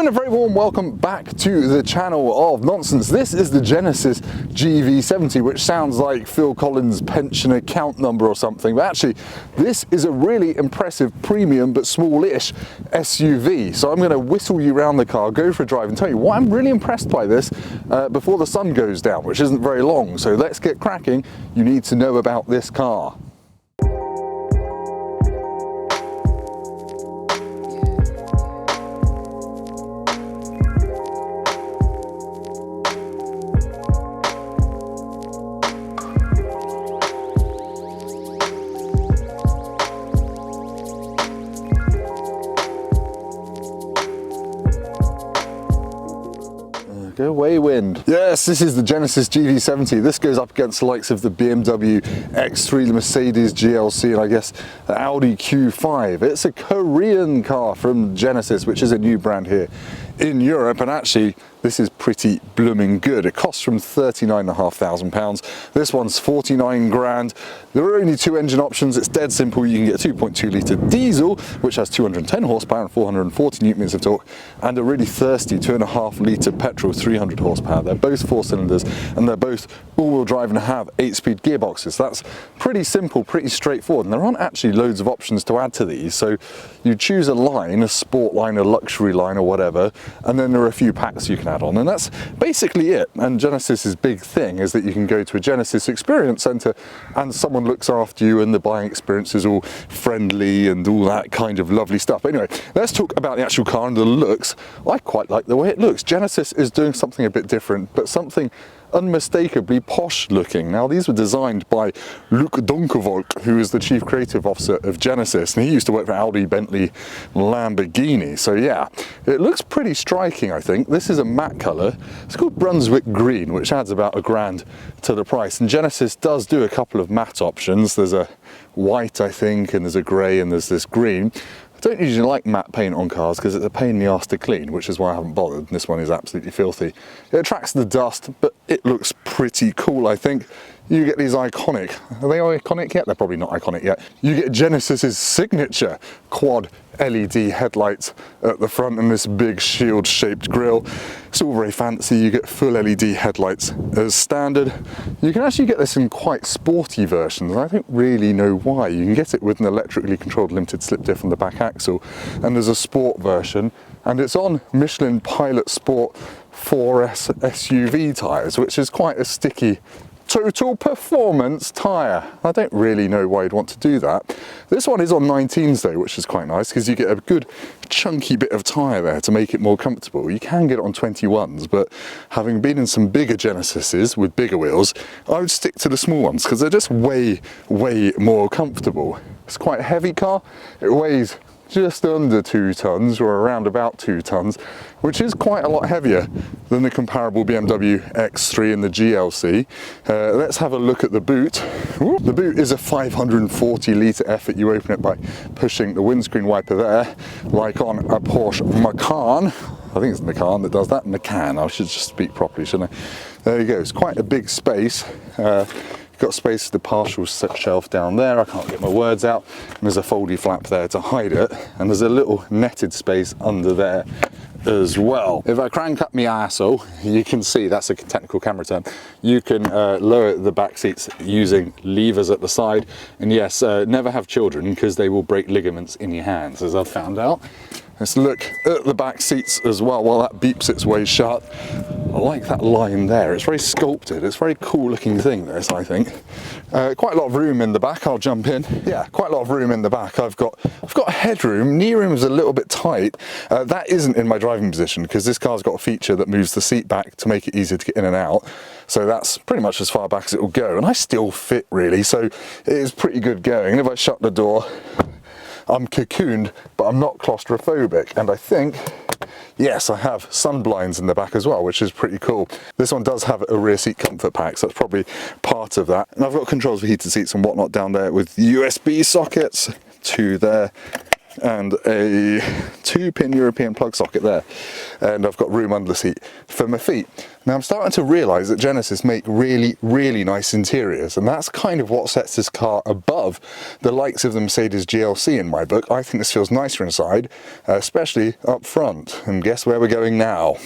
And a very warm welcome back to the channel of nonsense. This is the Genesis GV70, which sounds like Phil Collins' pension account number or something, but actually this is a really impressive premium but smallish SUV. So I'm going to whistle you around the car, go for a drive and tell you why I'm really impressed by this before the sun goes down, which isn't very long. So let's get cracking. You need to know about this car. Go away, wind. Yes, this is the Genesis GV70. This goes up against the likes of the BMW X3, the Mercedes GLC, and I guess the Audi Q5. It's a Korean car from Genesis, which is a new brand here in Europe, and actually this is pretty blooming good. It costs from £39,500. This one's 49 grand. There are only two engine options. It's dead simple. You can get a 2.2 litre diesel, which has 210 horsepower and 440 newton-meters of torque, and a really thirsty 2.5 litre petrol, 300 horsepower. They're both 4 cylinders, and they're both all-wheel drive and have 8-speed gearboxes. That's pretty simple, pretty straightforward, and there aren't actually loads of options to add to these. So you choose a line, a sport line, a luxury line, or whatever, and then there are a few packs you can add on, and that's basically it. And Genesis's big thing is that you can go to a Genesis experience centre and someone looks after you, and the buying experience is all friendly and all that kind of lovely stuff. But anyway, let's talk about the actual car and the looks. I quite like the way it looks. Genesis is doing something a bit different, but something unmistakably posh looking. Now, these were designed by Luc Donkervolk, who is the chief creative officer of Genesis, and he used to work for Audi, Bentley, Lamborghini. So yeah, it looks pretty striking, I think. This is a matte colour. It's called Brunswick Green, which adds about £1,000 to the price. And Genesis does do a couple of matte options. There's a white, I think, and there's a grey, and there's this green. I don't usually like matte paint on cars because it's a pain in the arse to clean, which is why I haven't bothered. This one is absolutely filthy. It attracts the dust, but it looks pretty cool, I think. You get these iconic, are they iconic yet? They're probably not iconic yet. You get Genesis's signature quad LED headlights at the front and this big shield shaped grille. It's all very fancy. You get full LED headlights as standard. You can actually get this in quite sporty versions. I don't really know why. You can get it with an electrically controlled limited slip diff on the back axle, and there's a sport version, and it's on Michelin Pilot Sport 4S SUV tyres, which is quite a sticky total performance tyre. I don't really know why you'd want to do that. This one is on 19s though, which is quite nice because you get a good chunky bit of tyre there to make it more comfortable. You can get it on 21s, but having been in some bigger Genesises with bigger wheels, I would stick to the small ones because they're just way more comfortable. It's quite a heavy car. It weighs just under 2 tons, or around about 2 tons, which is quite a lot heavier than the comparable BMW X3 and the GLC. Let's have a look at the boot. Ooh, the boot is a 540 litre effort. You open it by pushing the windscreen wiper there, like on a Porsche Macan. I think it's the Macan that does that. Macan, I should just speak properly, shouldn't I? There you go, it's quite a big space. Got space for the partial shelf down there. I can't get my words out. And there's a foldy flap there to hide it, and there's a little netted space under there as well. If I crank up my arsehole, you can see, that's a technical camera term, you can lower the back seats using levers at the side. And yes, never have children because they will break ligaments in your hands, as I've found out. Let's look at the back seats as well while that beeps its way shut. I like that line there. It's very sculpted. It's a very cool looking thing, this, I think. Quite a lot of room in the back. I'll jump in. Yeah, quite a lot of room in the back. I've got headroom. Knee room is a little bit tight. That isn't in my driving position because this car's got a feature that moves the seat back to make it easier to get in and out. So that's pretty much as far back as it will go. And I still fit really, so it is pretty good going. And if I shut the door, I'm cocooned, but I'm not claustrophobic. And I think, yes, I have sun blinds in the back as well, which is pretty cool. This one does have a rear seat comfort pack, so that's probably part of that. And I've got controls for heated seats and whatnot down there with USB sockets, 2 there, and a 2-pin European plug socket there, and I've got room under the seat for my feet. Now I'm starting to realise that Genesis make really nice interiors, and that's kind of what sets this car above the likes of the Mercedes GLC in my book. I think this feels nicer inside, especially up front. And guess where we're going now?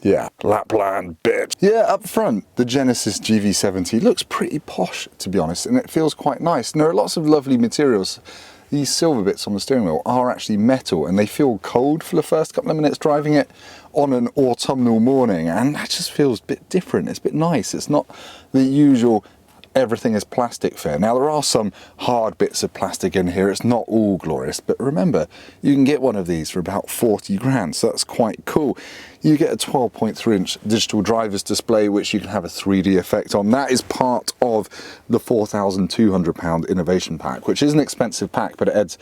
Yeah, Lapland, bitch. Yeah, up front, the Genesis GV70 looks pretty posh, to be honest, and it feels quite nice. And there are lots of lovely materials. These silver bits on the steering wheel are actually metal, and they feel cold for the first couple of minutes driving it on an autumnal morning, and that just feels a bit different. It's a bit nice. It's not the usual everything is plastic fare. Now there are some hard bits of plastic in here, it's not all glorious, but remember, you can get one of these for about 40 grand, so that's quite cool. You get a 12.3-inch digital driver's display, which you can have a 3D effect on. That is part of the £4,200 innovation pack, which is an expensive pack, but it adds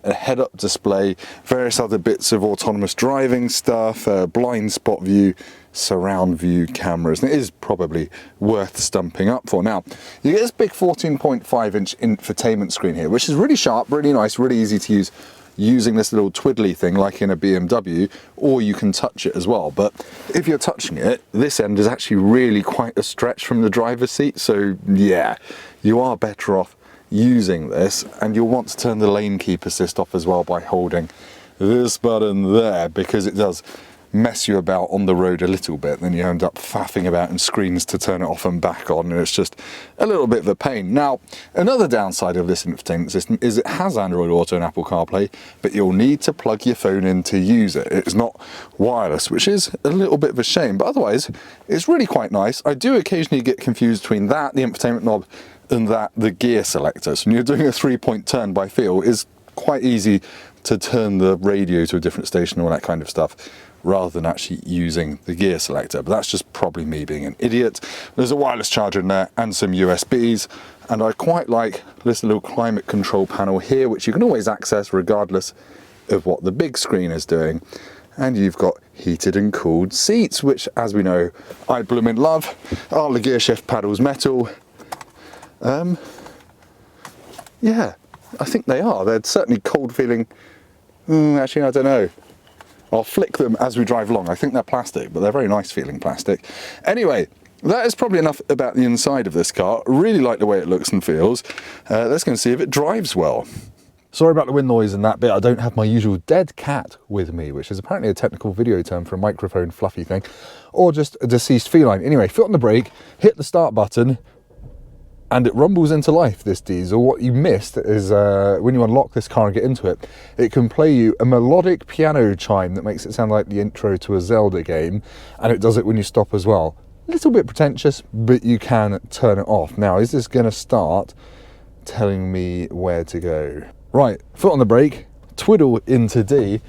a head-up display, various other bits of autonomous driving stuff, blind spot view, surround view cameras, and it is probably worth stumping up for. Now, you get this big 14.5-inch infotainment screen here, which is really sharp, really nice, really easy to use using this little twiddly thing like in a BMW, or you can touch it as well. But if you're touching it, this end is actually really quite a stretch from the driver's seat, so yeah, you are better off using this, and you'll want to turn the lane keep assist off as well by holding this button there, because it does mess you about on the road a little bit. Then you end up faffing about in screens to turn it off and back on, and it's just a little bit of a pain. Now, another downside of this infotainment system is it has Android Auto and Apple Carplay, but you'll need to plug your phone in to use it. It's not wireless, which is a little bit of a shame, but otherwise it's really quite nice. I do occasionally get confused between that, the infotainment knob, and that, the gear selector. So when you're doing a 3-point turn by feel, it's quite easy to turn the radio to a different station, all that kind of stuff, rather than actually using the gear selector. But that's just probably me being an idiot. There's a wireless charger in there and some USBs, and I quite like this little climate control panel here, which you can always access regardless of what the big screen is doing. And you've got heated and cooled seats, which, as we know, I bloomin' love. Are the gear shift paddles metal? Yeah, I think they are. They're certainly cold feeling. Actually, I don't know. I'll flick them as we drive along. I think they're plastic, but they're very nice feeling plastic. Anyway, that is probably enough about the inside of this car. Really like the way it looks and feels. Let's go and see if it drives well. Sorry about the wind noise and that bit. I don't have my usual dead cat with me, which is apparently a technical video term for a microphone fluffy thing, or just a deceased feline. Anyway, foot on the brake, hit the start button, and it rumbles into life, this diesel. What you missed is when you unlock this car and get into it, it can play you a melodic piano chime that makes it sound like the intro to a Zelda game, and it does it when you stop as well. A little bit pretentious, but you can turn it off. Now, is this going to start telling me where to go? Right, foot on the brake, twiddle into D,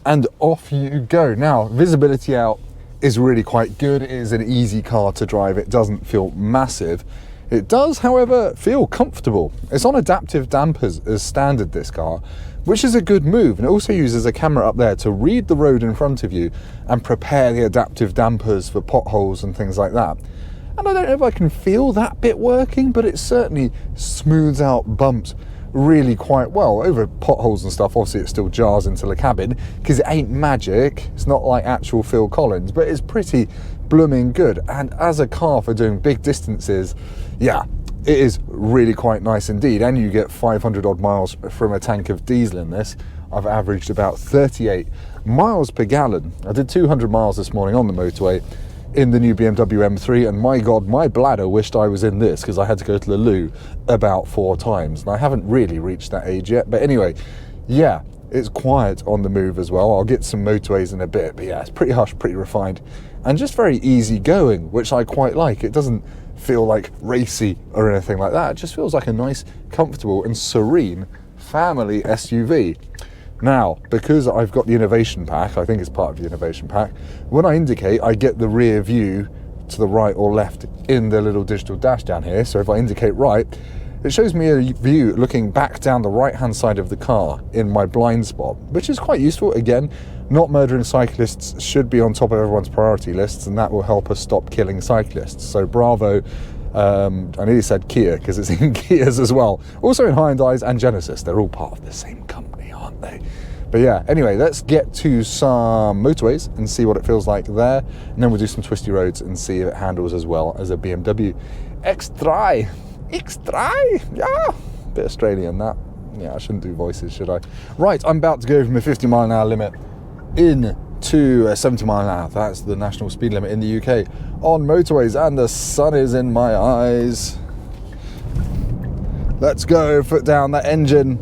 and off you go. Now, visibility out is really quite good. It is an easy car to drive. It doesn't feel massive. It does, however, feel comfortable. It's on adaptive dampers as standard, this car, which is a good move. And it also uses a camera up there to read the road in front of you and prepare the adaptive dampers for potholes and things like that. And I don't know if I can feel that bit working, but it certainly smooths out bumps really quite well. Over potholes and stuff, obviously it still jars into the cabin because it ain't magic. It's not like actual Phil Collins, but it's pretty blooming good. And as a car for doing big distances, yeah, it is really quite nice indeed. And you get 500 odd miles from a tank of diesel in this. I've averaged about 38 miles per gallon. I did 200 miles this morning on the motorway in the new BMW M3, and my God, my bladder wished I was in this because I had to go to the loo about 4 times, and I haven't really reached that age yet. But anyway, yeah, it's quiet on the move as well. I'll get some motorways in a bit, but yeah, it's pretty hush, pretty refined, and just very easy going, which I quite like. It doesn't feel like racy or anything like that. It just feels like a nice, comfortable and serene family SUV. Now, because I've got the innovation pack, I think it's part of the innovation pack, when I indicate, I get the rear view to the right or left in the little digital dash down here. So if I indicate right, it shows me a view looking back down the right-hand side of the car in my blind spot, which is quite useful. Again, not murdering cyclists should be on top of everyone's priority lists, and that will help us stop killing cyclists. So bravo. I nearly said Kia because it's in Kias as well. Also in Hyundais and Genesis. They're all part of the same company, aren't they? But yeah, anyway, let's get to some motorways and see what it feels like there. And then we'll do some twisty roads and see if it handles as well as a BMW X3. X3, yeah. Bit Australian, that. Yeah, I shouldn't do voices, should I? Right, I'm about to go from a 50 mile an hour limit into a 70 mile an hour. That's the national speed limit in the UK on motorways, and the sun is in my eyes. Let's go, foot down, that engine.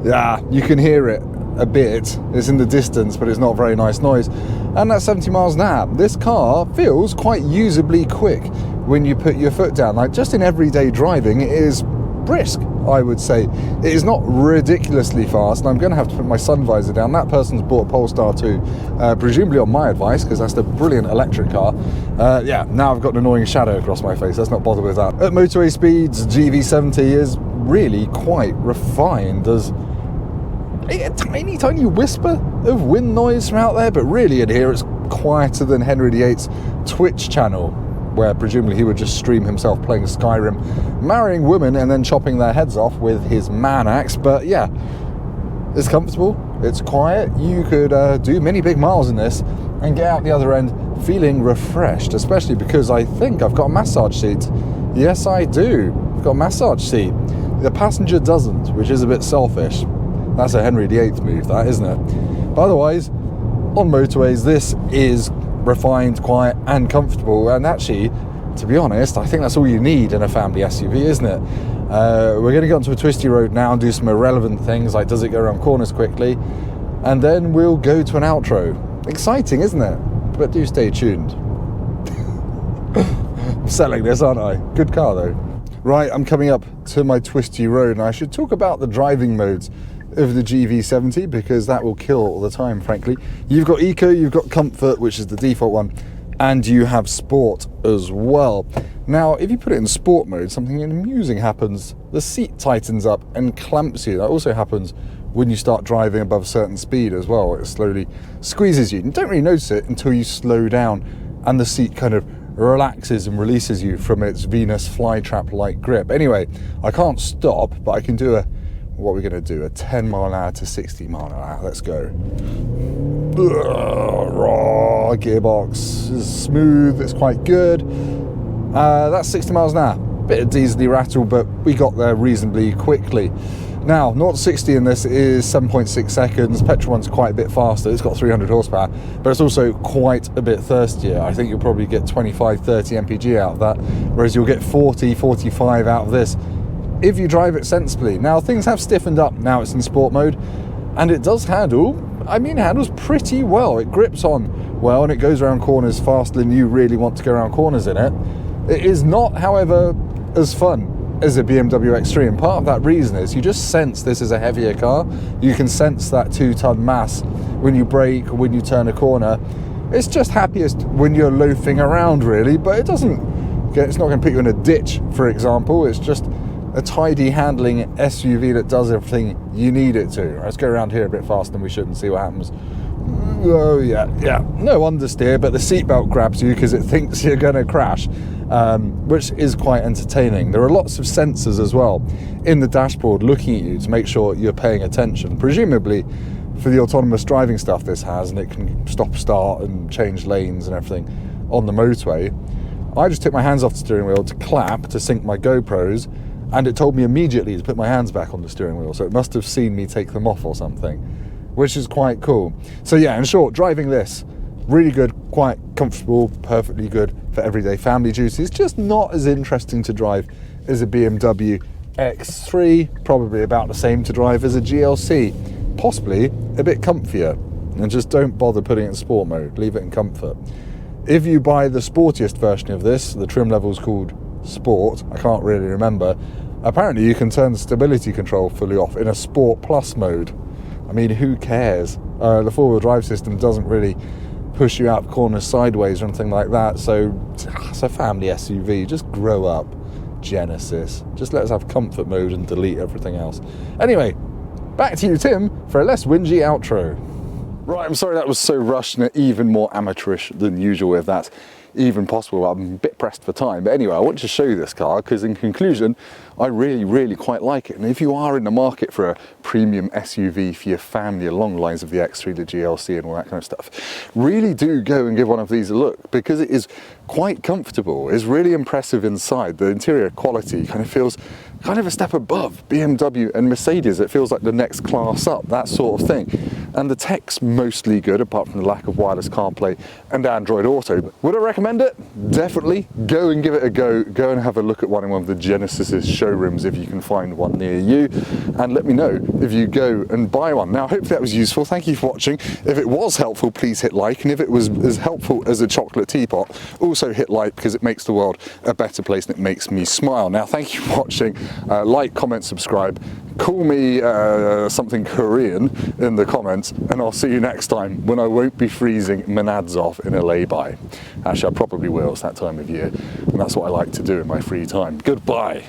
Yeah, you can hear it a bit. It's in the distance, but it's not very nice noise. And that's 70 miles an hour. This car feels quite usably quick when you put your foot down. Like, just in everyday driving, it is brisk, I would say. It is not ridiculously fast, and I'm going to have to put my sun visor down. That person's bought a Polestar 2, presumably on my advice, because that's the brilliant electric car. Yeah, now I've got an annoying shadow across my face. Let's not bother with that. At motorway speeds, GV70 is really quite refined. There's a tiny whisper of wind noise from out there, but really in here it's quieter than Henry VIII's Twitch channel, where presumably he would just stream himself playing Skyrim, marrying women and then chopping their heads off with his man axe. But yeah, it's comfortable, it's quiet. You could do many big miles in this and get out the other end feeling refreshed, especially because I think I've got a massage seat. Yes, I do. I've got a massage seat. The passenger doesn't, which is a bit selfish. That's a Henry VIII move, that, isn't it? But otherwise, on motorways, this is refined, quiet and comfortable. And actually, to be honest, I think that's all you need in a family SUV, isn't it? We're going to get onto a twisty road now and do some irrelevant things, like does it go around corners quickly? And then we'll go to an outro. Exciting, isn't it? But do stay tuned. I'm selling this, aren't I? Good car, though. Right, I'm coming up to my twisty road, and I should talk about the driving modes of the GV70, because that will kill all the time, frankly. You've got Eco, you've got Comfort, which is the default one, and you have Sport as well. Now, if you put it in Sport mode, something amusing happens. The seat tightens up and clamps you. That also happens when you start driving above a certain speed as well. It slowly squeezes you. You don't really notice it until you slow down and the seat kind of relaxes and releases you from its Venus flytrap-like grip. Anyway, I can't stop, but I can do what are we going to do? A 10 mile an hour to 60 mile an hour. Let's go. Raw gearbox is smooth. It's quite good. That's 60 miles an hour. Bit of diesely rattle, but we got there reasonably quickly. Now, 0 to 60 in this is 7.6 seconds. Petrol one's quite a bit faster. It's got 300 horsepower, but it's also quite a bit thirstier. I think you'll probably get 25, 30 mpg out of that, whereas you'll get 40, 45 out of this if you drive it sensibly. Now, things have stiffened up now it's in sport mode, and it does handle, it handles pretty well. It grips on well, and it goes around corners faster than you really want to go around corners in it. It is not, however, as fun as a BMW X3, and part of that reason is you just sense this is a heavier car. You can sense that 2-ton mass when you brake or when you turn a corner. It's just happiest when you're loafing around, really, but it's not going to put you in a ditch, for example. It's just a tidy handling SUV that does everything you need it to. Let's go around here a bit faster than we should and see what happens. Oh yeah, no understeer, but the seatbelt grabs you because it thinks you're going to crash, which is quite entertaining. There are lots of sensors as well in the dashboard looking at you to make sure you're paying attention, presumably for the autonomous driving stuff this has, and it can stop, start and change lanes and everything on the motorway. I just took my hands off the steering wheel to clap to sync my GoPros, and it told me immediately to put my hands back on the steering wheel, so it must have seen me take them off or something, which is quite cool. So yeah, in short, driving this, really good, quite comfortable, perfectly good for everyday family duties. Just not as interesting to drive as a BMW X3, probably about the same to drive as a GLC, possibly a bit comfier, and just don't bother putting it in sport mode, leave it in comfort. If you buy the sportiest version of this, the trim level's called Sport, I can't really remember, apparently you can turn the stability control fully off in a Sport Plus mode. I mean, who cares? The four-wheel drive system doesn't really push you out of corners sideways or anything like that, so it's a family SUV. Just grow up, Genesis. Just let us have comfort mode and delete everything else. Anyway, back to you, Tim, for a less whingy outro. Right, I'm sorry that was so rushed and even more amateurish than usual, if that's even possible. I'm a bit pressed for time, but anyway, I want to show you this car because in conclusion, I really quite like it. And if you are in the market for a premium SUV for your family along the lines of the X3, the GLC and all that kind of stuff, really do go and give one of these a look because it is quite comfortable. It's really impressive inside. The interior quality kind of feels kind of a step above BMW and Mercedes. It feels like the next class up, that sort of thing. And the tech's mostly good, apart from the lack of wireless CarPlay and Android Auto. But would I recommend it? Definitely. Go and give it a go. Go and have a look at one in one of the Genesis showrooms if you can find one near you. And let me know if you go and buy one. Now, hopefully that was useful. Thank you for watching. If it was helpful, please hit like. And if it was as helpful as a chocolate teapot, also hit like because it makes the world a better place and it makes me smile. Now, thank you for watching. Like, comment, subscribe. Call me something Korean in the comments, and I'll see you next time when I won't be freezing my nads off in a layby. Actually, I probably will. It's that time of year, and that's what I like to do in my free time. Goodbye.